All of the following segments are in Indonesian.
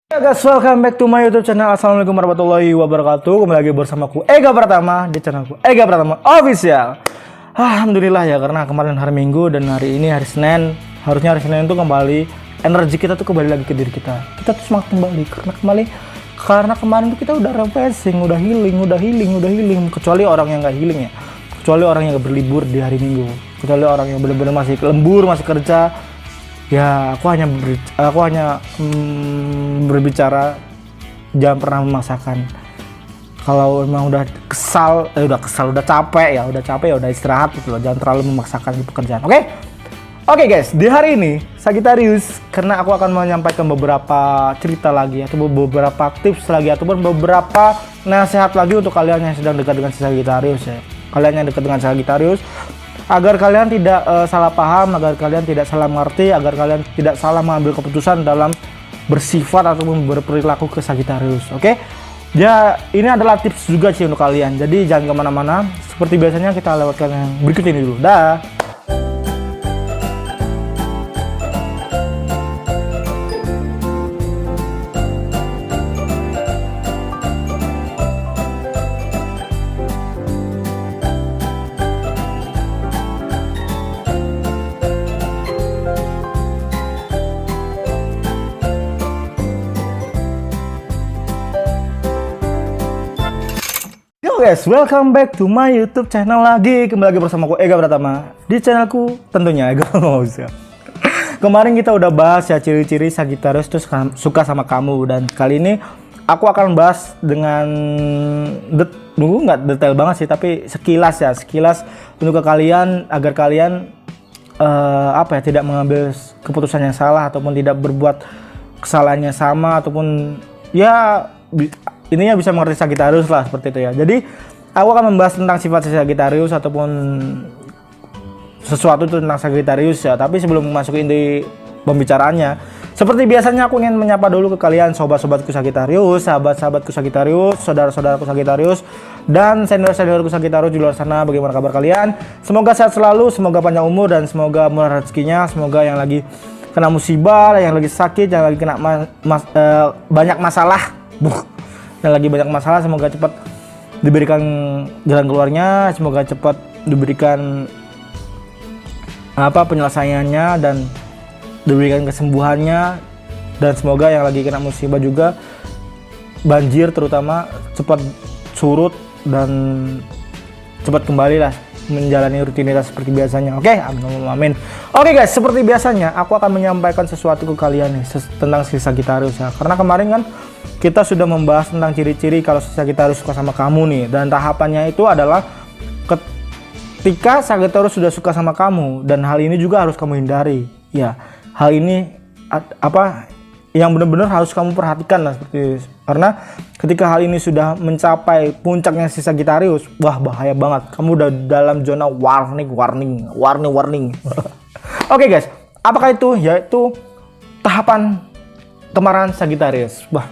Ya guys, welcome back to my YouTube channel. Assalamualaikum warahmatullahi wabarakatuh. Kembali lagi bersamaku Ega Pratama di channelku Ega Pratama Official. Alhamdulillah ya, karena kemarin hari Minggu dan hari ini hari Senin. Harusnya hari Senin itu kembali energi kita tuh kembali lagi ke diri kita. Kita tuh semangat kembali karena kemarin tuh kita udah refreshing, udah healing. Kecuali orang yang nggak healing ya. Kecuali orang yang gak berlibur di hari Minggu. Kecuali orang yang benar-benar masih lembur, masih kerja. Ya, aku hanya berbicara, jangan pernah memaksakan. Kalau memang udah kesal, udah capek ya udah istirahat gitu loh. Jangan terlalu memaksakan di pekerjaan. Oke guys, di hari ini Sagittarius, karena aku akan menyampaikan beberapa cerita lagi atau beberapa tips lagi ataupun beberapa nasihat lagi untuk kalian yang sedang dekat dengan Sagittarius ya. Kalian yang dekat dengan Sagittarius, agar kalian tidak salah paham, agar kalian tidak salah mengerti, agar kalian tidak salah mengambil keputusan dalam bersifat ataupun berperilaku ke Sagittarius. Oke? Ya, ini adalah tips juga sih untuk kalian. Jadi jangan kemana-mana. Seperti biasanya kita lewatkan yang berikut ini dulu. Dah. Yo guys, welcome back to my YouTube channel lagi. Kembali lagi bersama aku Ega Pratama di channelku tentunya Ega Pratama. Kemarin kita udah bahas ya ciri-ciri Sagittarius tuh suka sama kamu, dan kali ini aku akan bahas dengan nggak detail banget sih, tapi sekilas untuk ke kalian agar kalian tidak mengambil keputusan yang salah ataupun tidak berbuat kesalahan yang sama ataupun ya ininya bisa mengerti Sagittarius lah, seperti itu ya. Jadi aku akan membahas tentang sifat Sagittarius ataupun sesuatu itu tentang Sagittarius ya. Tapi sebelum masuk inti pembicaraannya, seperti biasanya aku ingin menyapa dulu ke kalian sobat-sobatku Sagittarius, sahabat-sahabatku Sagittarius, saudara-saudaraku Sagittarius, dan senior-seniorku Sagittarius di luar sana. Bagaimana kabar kalian? Semoga sehat selalu, semoga panjang umur, dan semoga murah rezekinya. Semoga yang lagi kena musibah, yang lagi sakit, yang lagi kena banyak masalah, yang lagi banyak masalah, semoga cepat diberikan jalan keluarnya, semoga cepat diberikan penyelesaiannya dan diberikan kesembuhannya, dan semoga yang lagi kena musibah juga banjir terutama cepat surut dan cepat kembali lah menjalani rutinitas seperti biasanya. Oke, amin. Oke guys, seperti biasanya aku akan menyampaikan sesuatu ke kalian nih tentang si Sagittarius ya. Karena kemarin kan kita sudah membahas tentang ciri-ciri kalau Sagittarius suka sama kamu nih, dan tahapannya itu adalah ketika Sagittarius sudah suka sama kamu, dan hal ini juga harus kamu hindari ya. Hal ini yang benar-benar harus kamu perhatikan lah, seperti karena ketika hal ini sudah mencapai puncaknya si Sagittarius, wah bahaya banget. Kamu udah dalam zona warning. Oke guys, apakah itu? Yaitu tahapan kemarahan Sagittarius. Wah,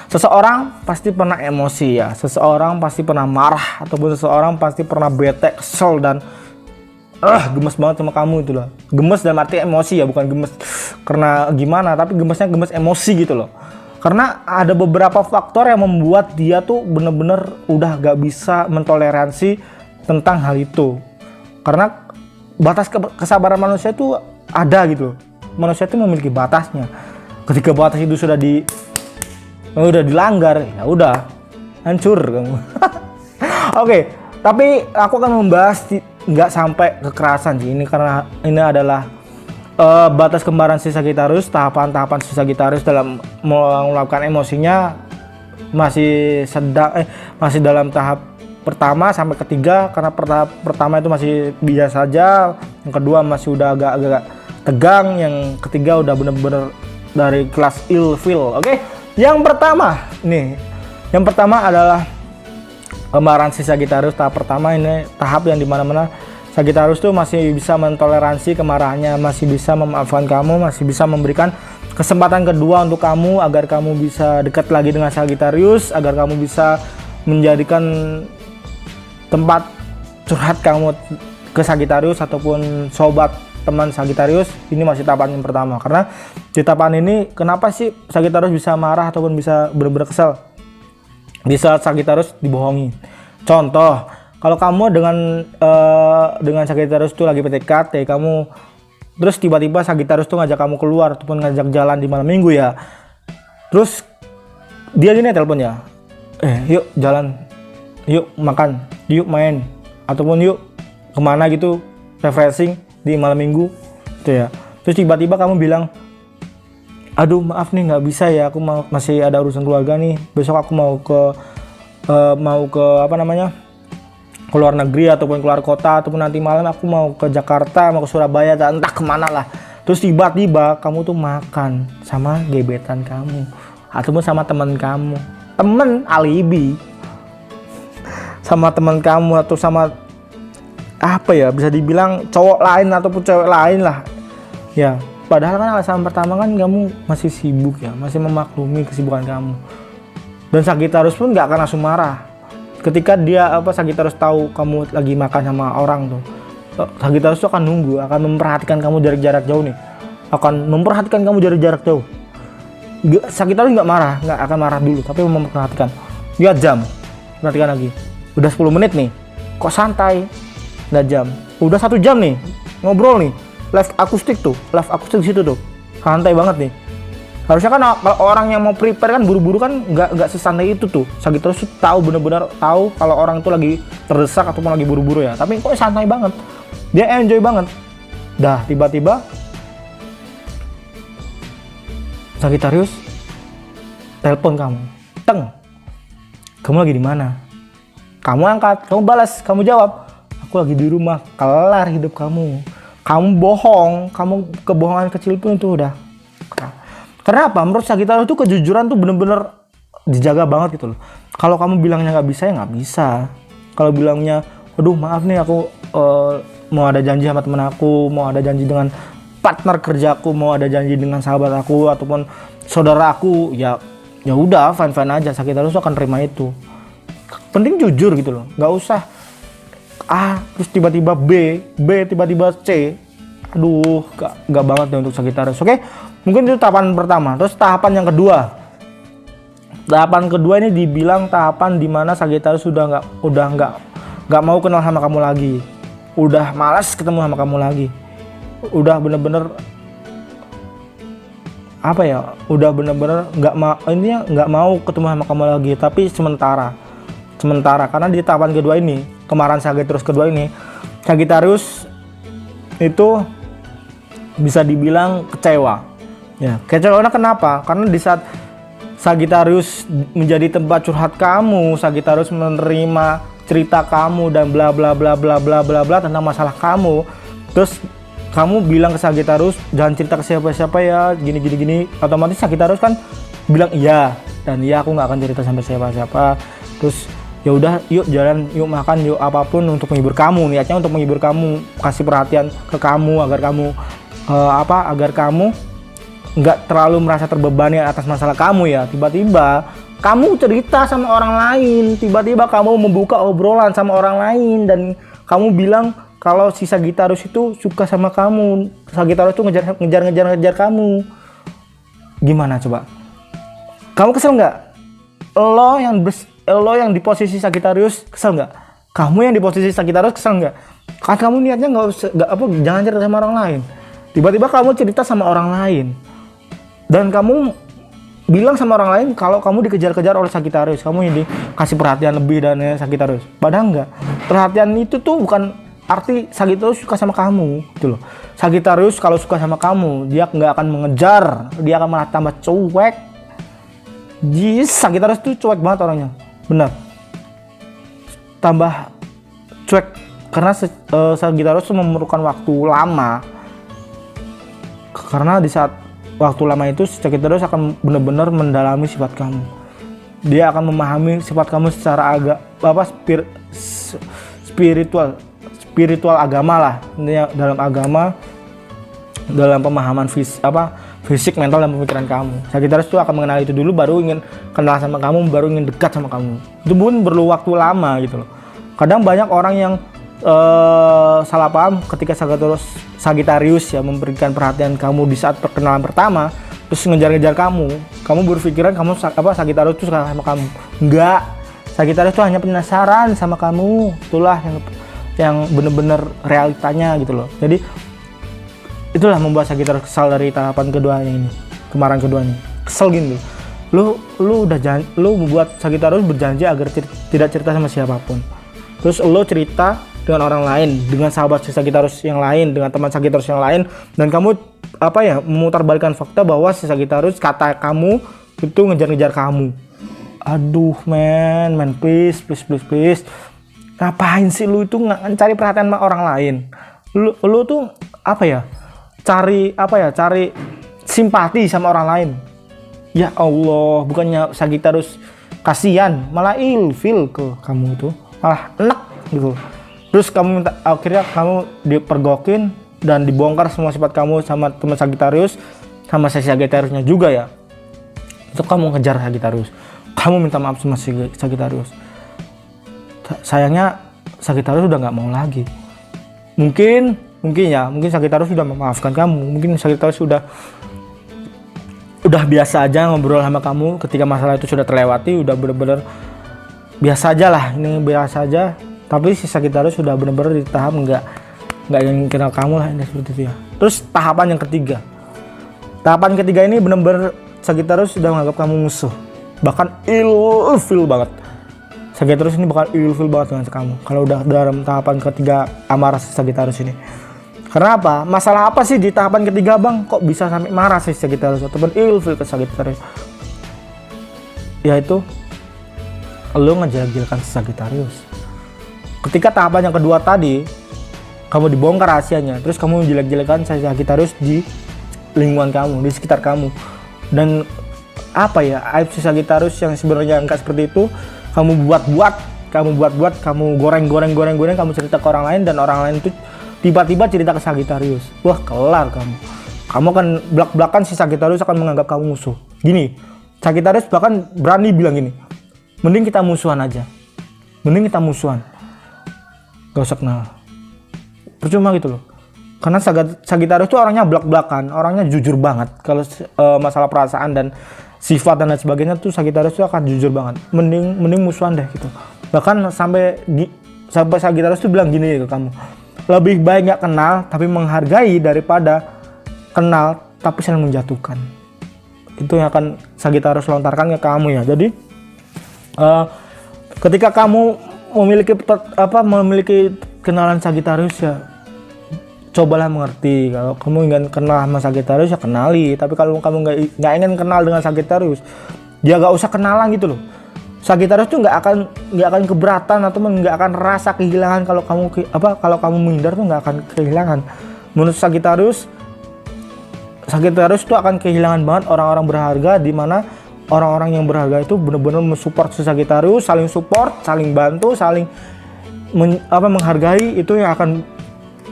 seseorang pasti pernah emosi ya, seseorang pasti pernah marah, ataupun seseorang pasti pernah bete, kesel, dan gemes banget sama kamu itu loh. Gemes dalam arti emosi ya, bukan gemes karena gimana, tapi gemesnya gemes emosi gitu loh. Karena ada beberapa faktor yang membuat dia tuh bener-bener udah gak bisa mentoleransi tentang hal itu. Karena batas kesabaran manusia itu ada gitu loh. Manusia itu memiliki batasnya. Ketika batas itu sudah dilanggar, ya udah hancur kamu. Oke, tapi aku akan membahas nggak sampai kekerasan sih ini, karena ini adalah batas kemarahan si Sagittarius. Tahapan si Sagittarius dalam melakukan emosinya masih dalam tahap pertama sampai ketiga. Karena tahap pertama itu masih biasa saja, yang kedua masih udah agak tegang, yang ketiga udah bener-bener dari kelas ilfil. Oke, yang pertama adalah kemarahan si Sagittarius. Tahap pertama ini tahap yang dimana-mana Sagittarius tuh masih bisa mentoleransi kemarahannya, masih bisa memaafkan kamu, masih bisa memberikan kesempatan kedua untuk kamu agar kamu bisa dekat lagi dengan Sagittarius, agar kamu bisa menjadikan tempat curhat kamu ke Sagittarius ataupun sobat teman Sagittarius, ini masih tahapan yang pertama. Karena di tahapan ini kenapa sih Sagittarius bisa marah ataupun bisa benar-benar kesal? Di saat Sagittarius dibohongi. Contoh, kalau kamu dengan Sagittarius tuh lagi PDKT, kamu terus tiba-tiba Sagittarius tuh ngajak kamu keluar ataupun ngajak jalan di malam minggu ya. Terus dia gini teleponnya, yuk jalan, yuk makan, yuk main, ataupun yuk kemana gitu refreshing di malam minggu gitu ya. Terus tiba-tiba kamu bilang, aduh maaf nih nggak bisa ya, aku masih ada urusan keluarga nih, besok aku mau ke apa namanya, ke luar negeri ataupun keluar kota, ataupun nanti malam aku mau ke Jakarta, mau ke Surabaya, entah kemana lah. Terus tiba-tiba kamu tuh makan sama gebetan kamu ataupun sama teman kamu, temen alibi sama teman kamu atau sama apa ya, bisa dibilang cowok lain ataupun cewek lain lah ya. Padahal kan alasan pertama kan kamu masih sibuk ya, masih memaklumi kesibukan kamu. Dan Sagittarius pun nggak akan langsung marah ketika dia Sagittarius tahu kamu lagi makan sama orang tuh. Sagittarius tuh akan nunggu, akan memperhatikan kamu dari jarak jauh nih, akan memperhatikan kamu dari jarak jauh. Sagittarius nggak marah, nggak akan marah dulu, tapi memperhatikan. Lihat jam, perhatikan lagi, udah 10 menit nih, kok santai. Lihat jam, udah 1 jam nih ngobrol nih, live akustik di situ tuh, santai banget nih. Harusnya kan kalau orang yang mau prepare kan buru-buru kan nggak sesantai itu tuh. Sagittarius tahu, bener-bener tahu kalau orang itu lagi terdesak ataupun lagi buru-buru ya, tapi kok santai banget, dia enjoy banget. Dah tiba-tiba Sagittarius telepon kamu, kamu lagi di mana? Kamu angkat, kamu balas, kamu jawab, aku lagi di rumah. Kelar hidup kamu. Kamu bohong, kamu kebohongan kecil pun itu udah. Kenapa? Menurut Sagittarius itu kejujuran tuh bener-bener dijaga banget gitu loh. Kalau kamu bilangnya nggak bisa ya nggak bisa. Kalau bilangnya, aduh maaf nih aku mau ada janji sama temen aku, mau ada janji dengan partner kerjaku, mau ada janji dengan sahabat aku ataupun saudara aku, ya udah fine aja. Sagittarius akan terima itu. Penting jujur gitu loh, nggak usah A terus tiba-tiba B tiba-tiba C. Aduh, nggak banget deh untuk Sagittarius. Oke, mungkin itu tahapan pertama. Terus tahapan yang kedua. Tahapan kedua ini dibilang tahapan dimana Sagittarius udah nggak mau kenal sama kamu lagi, udah malas ketemu sama kamu lagi, udah bener-bener apa ya, udah bener-bener nggak mau ketemu sama kamu lagi. Tapi sementara karena di tahapan kedua ini, kemarahan Sagittarius kedua ini, Sagittarius itu bisa dibilang kecewa ya. Kecewa kenapa? Karena di saat Sagittarius menjadi tempat curhat kamu, Sagittarius menerima cerita kamu dan bla bla bla bla bla bla bla tentang masalah kamu, terus kamu bilang ke Sagittarius jangan cerita ke siapa-siapa ya, gini, otomatis Sagittarius kan bilang iya, dan iya aku nggak akan cerita sampai siapa-siapa. Terus ya udah, yuk jalan, yuk makan, yuk apapun untuk menghibur kamu, niatnya untuk menghibur kamu, kasih perhatian ke kamu agar kamu nggak terlalu merasa terbebani atas masalah kamu ya. Tiba-tiba kamu cerita sama orang lain, tiba-tiba kamu membuka obrolan sama orang lain dan kamu bilang kalau si Sagittarius itu suka sama kamu, Sagittarius itu ngejar kamu. Gimana coba? Kamu kesel nggak? Lo yang di posisi Sagittarius kesel nggak? Kamu yang di posisi Sagittarius kesel nggak? Kan kamu niatnya jangan cerita sama orang lain. Tiba-tiba kamu cerita sama orang lain dan kamu bilang sama orang lain kalau kamu dikejar-kejar oleh Sagittarius, kamu ini kasih perhatian lebih dan Sagittarius. Padahal enggak. Perhatian itu tuh bukan arti Sagittarius suka sama kamu, gitu loh. Sagittarius kalau suka sama kamu, dia nggak akan mengejar, dia akan malah tambah cuek. Sagittarius tuh cuek banget orangnya. Benar, tambah cuek karena Sagittarius memerlukan waktu lama, karena di saat waktu lama itu Sagittarius akan benar-benar mendalami sifat kamu. Dia akan memahami sifat kamu secara spiritual agama lah, dalam agama, dalam pemahaman fisik, mental, dan pemikiran kamu. Sagittarius itu akan mengenal itu dulu, baru ingin kenal sama kamu, baru ingin dekat sama kamu. Itu pun perlu waktu lama gitu loh. Kadang banyak orang yang salah paham ketika Sagittarius ya memberikan perhatian kamu di saat perkenalan pertama, terus ngejar-ngejar kamu berpikiran Sagittarius itu suka sama kamu. Enggak, Sagittarius itu hanya penasaran sama kamu. Itulah yang bener-bener realitanya gitu loh. Jadi itulah membuat Sagittarius kesal dari tahapan keduanya ini, kemarahan keduanya. Kesel gitu. Lu membuat Sagittarius berjanji agar tidak cerita sama siapapun. Terus lu cerita dengan orang lain, dengan sahabat Sagittarius yang lain, dengan teman Sagittarius yang lain, dan kamu memutarbalikkan fakta bahwa Sagittarius kata kamu itu ngejar-ngejar kamu. Aduh men, please. Ngapain sih lu itu cari perhatian sama orang lain? Lu tuh cari simpati sama orang lain. Ya Allah, bukannya Sagittarius kasihan, malah ilfil ke kamu itu, malah enak gitu. Terus akhirnya kamu dipergokin dan dibongkar semua sifat kamu sama teman Sagittarius, sama Sagittariusnya juga ya. Itu kamu ngejar Sagittarius, kamu minta maaf sama Sagittarius. Sayangnya Sagittarius udah nggak mau lagi. Mungkin Sagittarius sudah memaafkan kamu. Mungkin Sagittarius sudah biasa aja ngobrol sama kamu ketika masalah itu sudah terlewati, udah bener-bener biasa aja lah, ini biasa aja. Tapi si Sagittarius sudah benar-benar di tahap nggak ingin kenal kamu lah, ini seperti itu ya. Terus tahapan yang ketiga ini benar-benar Sagittarius sudah menganggap kamu musuh, bahkan ilfil banget. Sagittarius ini bakal ilfil banget dengan kamu kalau udah dalam tahapan ketiga amarah si Sagittarius ini. Karena apa? Masalah apa sih di tahapan ketiga bang? Kok bisa sampai marah si Sagittarius ataupun ilfil ke Sagittarius? Yaitu lo ngejelek-jelekan si Sagittarius. Ketika tahapan yang kedua tadi, kamu dibongkar rahasianya, terus kamu jelek-jelekan Sagittarius di lingkungan kamu, di sekitar kamu. Dan aib si Sagittarius yang sebenarnya enggak seperti itu, kamu buat-buat, kamu goreng, kamu cerita ke orang lain, dan orang lain itu tiba-tiba cerita ke Sagittarius. Wah, kelar kamu. Kamu akan belak-belakan si Sagittarius akan menganggap kamu musuh. Gini, Sagittarius bahkan berani bilang gini, mending kita musuhan aja. Gak usah kenal, percuma gitu loh. Karena Sagittarius itu orangnya belak-belakan, orangnya jujur banget. Kalau masalah perasaan dan sifat dan lain sebagainya tuh Sagittarius itu akan jujur banget. Mending musuhan deh gitu. Bahkan sampai Sagittarius tuh bilang gini ke kamu, lebih baik nggak kenal tapi menghargai daripada kenal tapi saling menjatuhkan. Itu yang akan Sagittarius lontarkan ke kamu ya. Jadi ketika kamu memiliki kenalan Sagittarius ya, cobalah mengerti. Kalau kamu ingin kenal sama Sagittarius ya kenali, tapi kalau kamu nggak ingin kenal dengan Sagittarius ya nggak usah kenalan gitu loh. Sagittarius tuh nggak akan keberatan atau nggak akan rasa kehilangan kalau kamu menghindar tuh nggak akan kehilangan. Menurut Sagittarius tuh akan kehilangan banget orang-orang berharga, di mana orang-orang yang berharga itu benar-benar mensupport si Sagittarius, saling support, saling bantu, saling menghargai, itu yang akan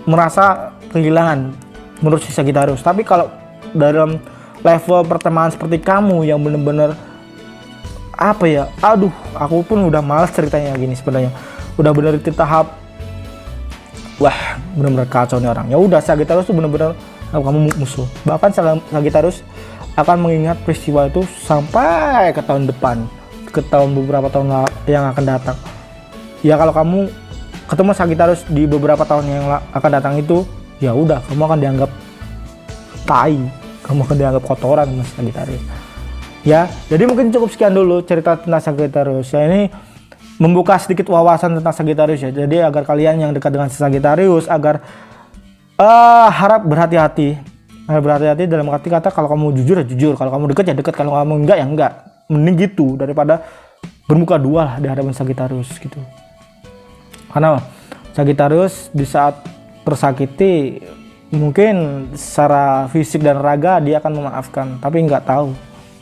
merasa kehilangan menurut si Sagittarius. Tapi kalau dalam level pertemanan seperti kamu yang benar-benar aku pun udah malas ceritanya gini sebenarnya. Udah benar di tahap benar-benar kacau nih orang. Ya udah, Sagittarius tuh benar-benar kamu musuh. Bahkan Sagittarius akan mengingat peristiwa itu sampai ke tahun depan, ke beberapa tahun yang akan datang. Ya kalau kamu ketemu Sagittarius di beberapa tahun yang akan datang itu, ya udah, kamu akan dianggap tai, kamu akan dianggap kotoran sama Sagittarius. Ya, jadi mungkin cukup sekian dulu cerita tentang Sagittarius. Ya, ini membuka sedikit wawasan tentang Sagittarius ya. Jadi agar kalian yang dekat dengan Sagittarius agar harap berhati-hati dalam arti kata, kalau kamu jujur ya jujur, kalau kamu dekat ya dekat, kalau kamu enggak ya enggak. Mending gitu daripada bermuka dua lah di hadapan Sagittarius gitu. Karena Sagittarius di saat tersakiti mungkin secara fisik dan raga dia akan memaafkan, tapi nggak tahu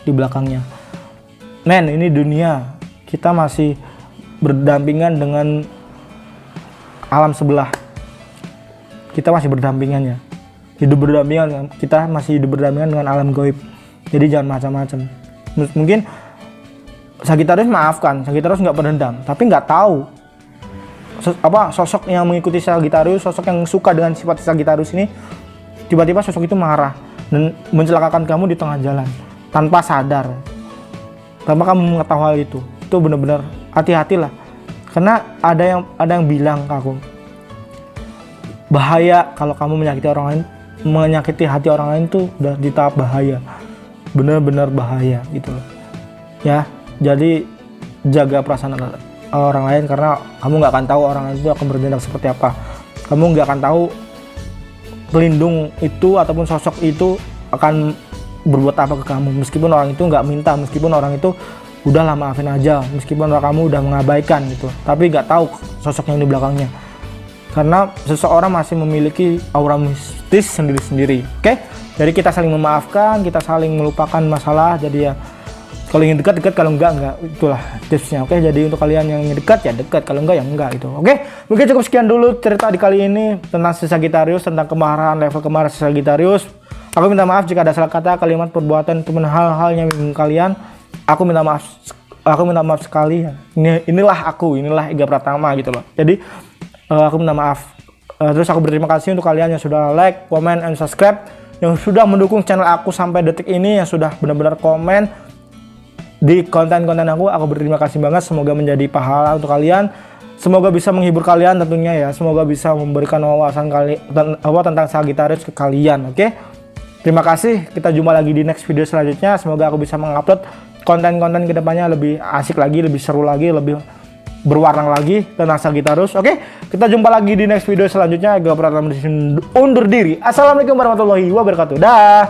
di belakangnya. Men, ini dunia, kita masih berdampingan dengan alam sebelah. Kita masih berdampingannya. Kita masih hidup berdampingan dengan alam gaib. Jadi jangan macam-macam. Mungkin Sagittarius maafkan, Sagittarius nggak pendendam, tapi nggak tahu sosok yang mengikuti Sagittarius, sosok yang suka dengan sifat Sagittarius ini, tiba-tiba sosok itu marah dan mencelakakan kamu di tengah jalan tanpa sadar, tanpa kamu mengetahui hal itu. Itu benar-benar hati-hatilah, karena ada yang bilang ke aku, bahaya kalau kamu menyakiti orang lain, menyakiti hati orang lain tuh udah di tahap bahaya, benar-benar bahaya gitu loh ya. Jadi jaga perasaan orang lain, karena kamu nggak akan tahu orang lain itu akan bertindak seperti apa. Kamu nggak akan tahu pelindung itu ataupun sosok itu akan berbuat apa ke kamu, meskipun orang itu nggak minta, meskipun orang itu udahlah maafin aja, meskipun kamu udah mengabaikan gitu, tapi nggak tahu sosok yang di belakangnya, karena seseorang masih memiliki aura mistis sendiri-sendiri. Oke, jadi kita saling memaafkan, kita saling melupakan masalah. Jadi ya kalau ingin dekat, kalau enggak, itulah tipsnya. Oke, jadi untuk kalian yang ingin dekat ya dekat, kalau enggak ya enggak gitu. Oke, mungkin cukup sekian dulu cerita di kali ini tentang si Sagittarius, tentang kemarahan, level kemarahan si Sagittarius. Aku minta maaf jika ada salah kata, kalimat, perbuatan, ataupun hal-hal yang menyinggung kalian. Aku minta maaf sekali ya. Inilah Iga Pratama gitu loh. Jadi aku minta maaf. Terus aku berterima kasih untuk kalian yang sudah like, comment, and subscribe, yang sudah mendukung channel aku sampai detik ini, yang sudah benar-benar komen di konten-konten aku berterima kasih banget. Semoga menjadi pahala untuk kalian, semoga bisa menghibur kalian tentunya ya, semoga bisa memberikan wawasan tentang Sagittarius ke kalian. Oke, terima kasih, kita jumpa lagi di next video selanjutnya. Semoga aku bisa mengupload konten-konten kedepannya lebih asik lagi, lebih seru lagi, lebih berwarna lagi tentang Sagittarius. Oke, kita jumpa lagi di next video selanjutnya. Iga Pratama undur diri. Assalamualaikum warahmatullahi wabarakatuh. Dah.